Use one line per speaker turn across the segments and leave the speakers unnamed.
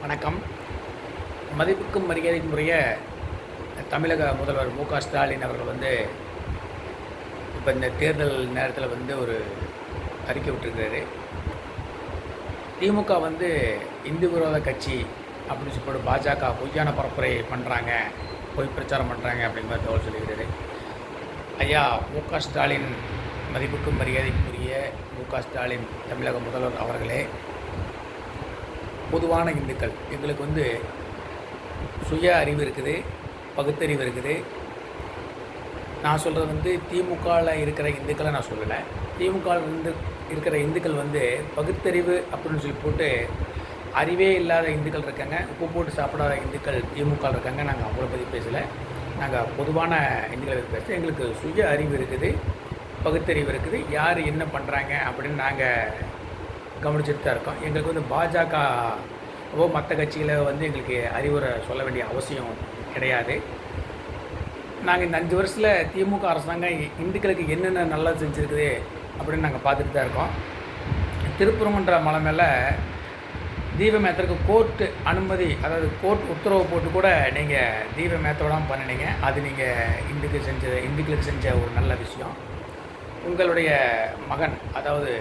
வணக்கம். மதிப்புக்கும் மரியாதைக்கும் உரிய தமிழக முதல்வர் ஸ்டாலின் அவர்கள் இப்போ இந்த தேர்தல் நேரத்தில் ஒரு அறிக்கை விட்டுருக்கிறாரு. திமுக இந்து விரோத கட்சி அப்படின்னு சொல்லி பாஜக பொய்யான பரப்புரை பண்ணுறாங்க, பொய் பிரச்சாரம் பண்ணுறாங்க அப்படிங்கிற தகவல் சொல்லியிருக்கிறாரு. ஐயா ஸ்டாலின், மதிப்புக்கும் மரியாதைக்கும் உரிய ஸ்டாலின் தமிழக முதல்வர் அவர்களே, பொதுவான இந்துக்கள் எங்களுக்கு சுய அறிவு இருக்குது, பகுத்தறிவு இருக்குது. நான் சொல்கிறது திமுகவில் இருக்கிற இந்துக்களை நான் சொல்லலை. திமுகவில் இருக்கிற இந்துக்கள் பகுத்தறிவு அப்படின்னு சொல்லி போட்டு அறிவே இல்லாத இந்துக்கள் இருக்காங்க, உப்பு போட்டு சாப்பிடாத இந்துக்கள் திமுக இருக்காங்க. நாங்கள் அவங்கள பற்றி பேசலை. நாங்கள் பொதுவான இந்துக்களை பற்றி பேச எங்களுக்கு சுய அறிவு இருக்குது, பகுத்தறிவு இருக்குது. யார் என்ன பண்ணுறாங்க அப்படின்னு நாங்கள் கவனிச்சுட்டு தான் இருக்கோம். எங்களுக்கு பாஜகவோ மற்ற கட்சிகளை எங்களுக்கு அறிவுரை சொல்ல வேண்டிய அவசியம் கிடையாது. நாங்கள் இந்த 5 வருஷத்தில் திமுக அரசாங்கம் இந்துக்களுக்கு என்னென்ன நல்லா செஞ்சுருக்குது அப்படின்னு நாங்கள் பார்த்துட்டு தான் இருக்கோம். திருப்பரங்குன்ற மலை மேலே தீபம் ஏற்றுறதுக்கு கோர்ட்டு அனுமதி, அதாவது கோர்ட் உத்தரவு போட்டு கூட நீங்கள் தீபம் ஏற்றோடாமல் பண்ணினீங்க. அது நீங்கள் இந்துக்களுக்கு செஞ்ச ஒரு நல்ல விஷயம். உங்களுடைய மகன், அதாவது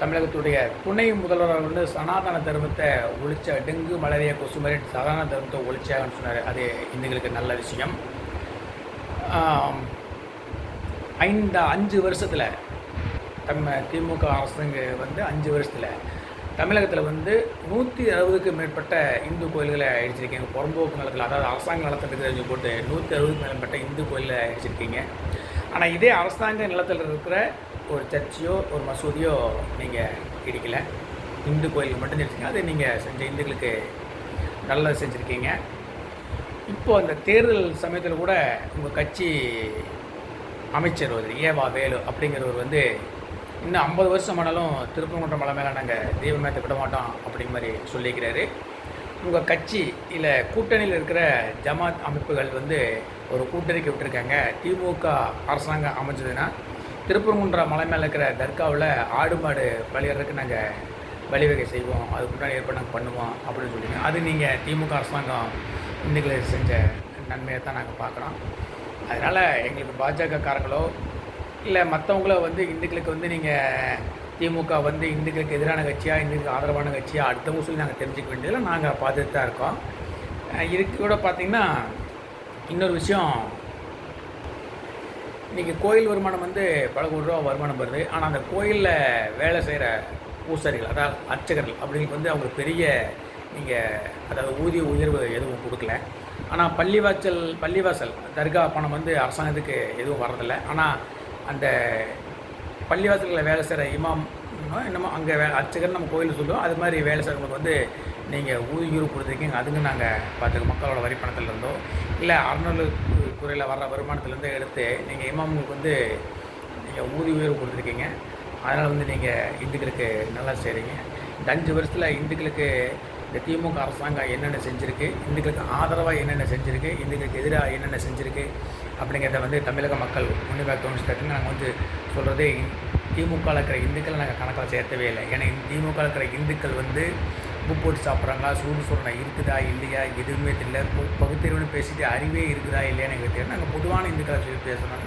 தமிழகத்துடைய துணை முதல்வர் சனாதன தர்மத்தை ஒழிச்ச, டெங்கு மலேரியா கொசு மாதிரி சனாதன தர்மத்தை ஒழிச்சாங்கன்னு சொன்னார். அது இந்துங்களுக்கு நல்ல விஷயம். 5 வருஷத்தில் திமுக அரசுங்க 5 வருஷத்தில் தமிழகத்தில் 160க்கும் மேற்பட்ட இந்து கோயில்களை அடிச்சிருக்கீங்க. புறம்போக்கு நிலத்தில், அதாவது அரசாங்க நிலத்தில் தெரிஞ்சு போட்டு 160க்கும் மேற்பட்ட இந்து கோயிலை அடிச்சிருக்கீங்க. ஆனால் இதே அரசாங்க நிலத்தில் இருக்கிற ஒரு சர்ச்சையோ ஒரு மசூதியோ நீங்கள் இடிக்கலை, இந்து கோயிலுக்கு மட்டும் செஞ்சுருக்கீங்க. அது நீங்கள் செஞ்ச இந்துக்களுக்கு நல்லது செஞ்சுருக்கீங்க. இப்போது அந்த தேர்தல் சமயத்தில் கூட உங்கள் கட்சி அமைச்சர் ஏவா வேலு அப்படிங்கிறவர் இன்னும் 50 வருஷம் ஆனாலும் திருப்பரங்குன்றம் மலை மேலே நாங்கள் தெய்வமேற்ற விட மாட்டோம் அப்படிங்கிற மாதிரி சொல்லிக்கிறாரு. உங்கள் கட்சி இல்லை கூட்டணியில் இருக்கிற ஜமாத் அமைப்புகள் ஒரு கூட்டறிக்கை விட்டுருக்காங்க. திமுக அரசாங்கம் அமைஞ்சதுன்னா திருப்பரங்குன்றம் மலை மேலே இருக்கிற தர்காவில் ஆடு மாடு பலியிறதுக்கு நாங்கள் வழிவகை செய்வோம், அதுக்கு முன்னாடி ஏற்பாடு நாங்கள் பண்ணுவோம் அப்படின்னு சொல்லிங்க. அது நீங்கள் திமுக அரசாங்கம் இந்துக்களை செஞ்ச நன்மையை தான் நாங்கள் பார்க்குறோம். அதனால் எங்களுக்கு பாஜகக்காரங்களோ இல்லை மற்றவங்களோ இந்துக்களுக்கு நீங்கள் திமுக இந்துக்களுக்கு எதிரான கட்சியாக, இந்துக்களுக்கு ஆதரவான கட்சியாக அடுத்தவங்க சொல்லி நாங்கள் தெரிஞ்சுக்க வேண்டியதில் நாங்கள் பார்த்துட்டு தான் இருக்கோம். இதுக்கு கூட பார்த்திங்கன்னா இன்னொரு விஷயம், இன்றைக்கி கோயில் வருமானம் பல கோடி ரூபா வருமானம் வருது. ஆனால் அந்த கோயிலில் வேலை செய்கிற பூசாரிகள், அதாவது அர்ச்சகர்கள் அப்படிங்களுக்கு அவங்களுக்கு பெரிய அதாவது ஊதிய உயர்வு எதுவும் கொடுக்கல. ஆனால் பள்ளிவாசல் தர்கா பணம் அரசாங்கத்துக்கு எதுவும் வர்றதில்லை. ஆனால் அந்த பள்ளிவாசல்களில் வேலை செய்கிற இமாம் என்னமோ அங்கே அர்ச்சகர் நம்ம கோயில் சொல்லுவோம், அது மாதிரி வேலை செய்கிறவங்களுக்கு நீங்கள் ஊதியூர் கொடுத்துருக்கீங்க. அதுங்க நாங்கள் பார்த்துக்க மக்களோட வரி பணத்தில் இருந்தோ இல்லை அறநிலைத்துறையில் வர்ற வருமானத்துலேருந்து எடுத்து நீங்கள் இமாமுக்கு நீங்கள் ஊதிய உயர்வு கொடுத்துருக்கீங்க. அதனால் நீங்கள் இந்துக்களுக்கு நல்லா செய்கிறீங்க. இந்த 5 வருஷத்தில் இந்துக்களுக்கு இந்த திமுக அரசாங்கம் என்னென்ன செஞ்சுருக்கு, இந்துக்களுக்கு ஆதரவாக என்னென்ன செஞ்சுருக்கு, இந்துக்களுக்கு எதிராக என்னென்ன செஞ்சுருக்கு அப்படிங்கிறத தமிழக மக்கள் உன்னிப்பாக கவனிச்சுட்டாங்க. நாங்கள் சொல்கிறதே திமுகவில் இருக்கிற இந்துக்களை நாங்கள் கணக்கில் சேர்த்தவே இல்லை. ஏன்னா திமுக இருக்கிற இந்துக்கள் உப்பு போட்டு சாப்பிட்றாங்களா, சூடு சொல்ல இருக்குதா இல்லையா எதுவுமே தெரியல. பகுத்தறிவுன்னு பேசிட்டு அறிவே இருக்குதா இல்லையான்னு எங்களுக்கு தெரியும். நாங்கள் பொதுவான இந்துக்களை சொல்லி பேசணும்.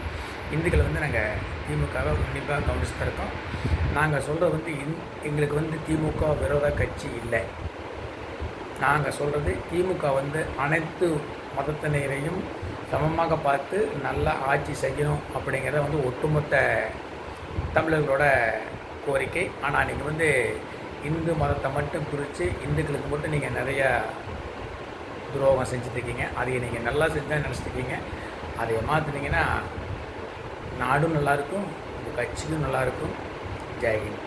இந்துக்களை நாங்கள் திமுகவை உன்னிப்பாக கவனிச்சுட்டு இருக்கோம். நாங்கள் சொல்கிறது எங்களுக்கு திமுக விரோத கட்சி இல்லை. நாங்கள் சொல்கிறது திமுக அனைத்து மதத்தினரையும் சமமாக பார்த்து நல்லா ஆட்சி செய்யணும் அப்படிங்கிறத ஒட்டுமொத்த தமிழர்களோட கோரிக்கை. ஆனால் நீங்கள் இந்து மதத்தை மட்டும் பிரித்து இந்துக்களுக்கு மட்டும் நீங்கள் நிறையா துரோகம் செஞ்சுட்ருக்கீங்க. அதை நீங்கள் நல்லா செஞ்சால் நினச்சிட்ருக்கீங்க. அதை மாற்றினீங்கன்னா நாடும் நல்லாயிருக்கும், உங்கள் கட்சியும் நல்லாயிருக்கும். ஜெய்ஹிந்த்.